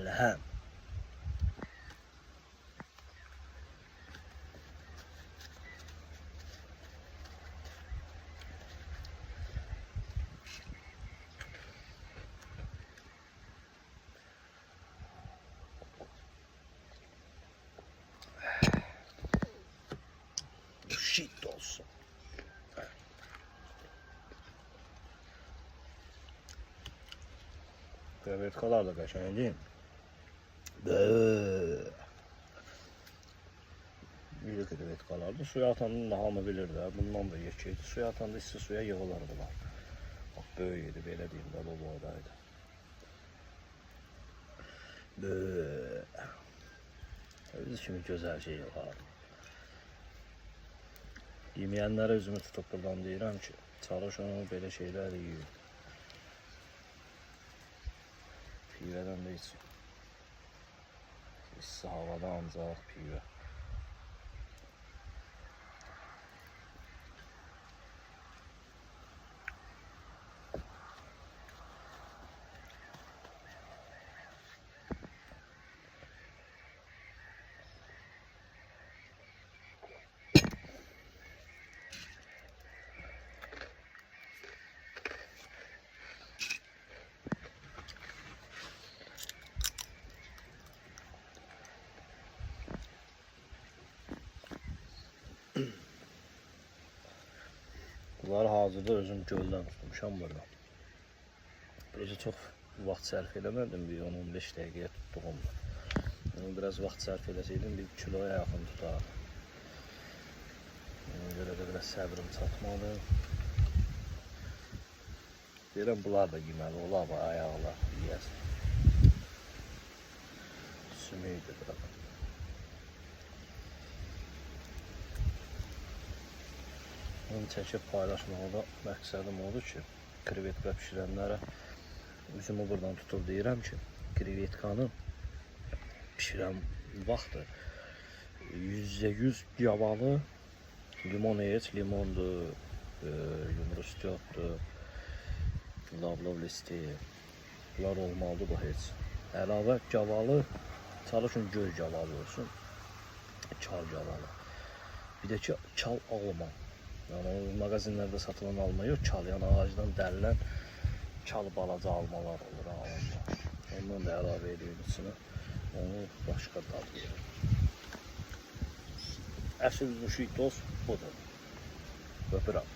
məlhəm. Shit olsun. Krevetkalar da qəşəng değil mi? Bir krevetkalardı. Suya atanın da hamı bilir də. Bundan da yekeydi. Suya atanda isti suya yığılırdılar. Bak böyük idi. Belə deyim də bu boydaydı. Öz kimi gözəl şey var. Yeməyənlərə üzümü tutub buradan deyirəm ki, çalış onu belə şeylər yiyin. Pivədən də için. İsti havada ancaq pivə. Bunları hazırda özüm göldən tutmuşam burada. Böylece çox vaxt sərf eləmədim, bir 10-15 dəqiqəyə tutduğumda. Biraz vaxt sərf eləsəydim, bir kiloya yaxın tutar. Ona görə də biraz səbrim çatmadı. Deyirəm, bunlar da yeməli olar, ayaqlar yiyəsin. Sümüydü burada. Onu çəkib paylaşmaqda məqsədim odur ki, krevetka pişirənlərə üzümü buradan tutub deyirəm ki, krevetkanı pişirən vaxtı %100 yavalı limon et, limondur, yumrustyotdur, lavlov listi, bunlar olmalıdır bu heç. Əlavə gavalı, çalışın göy gavalı olsun, çal gavalı. Bir də ki, çal alma. Yani magazinlerde satılan alma yok, çal, yani ağacdan dərilən çal balaca almalar olur, alınlar. Ondan da əlavə ediyorum içine, onu başqa dad verir. Əsl müşik dost budur. Öpürəm.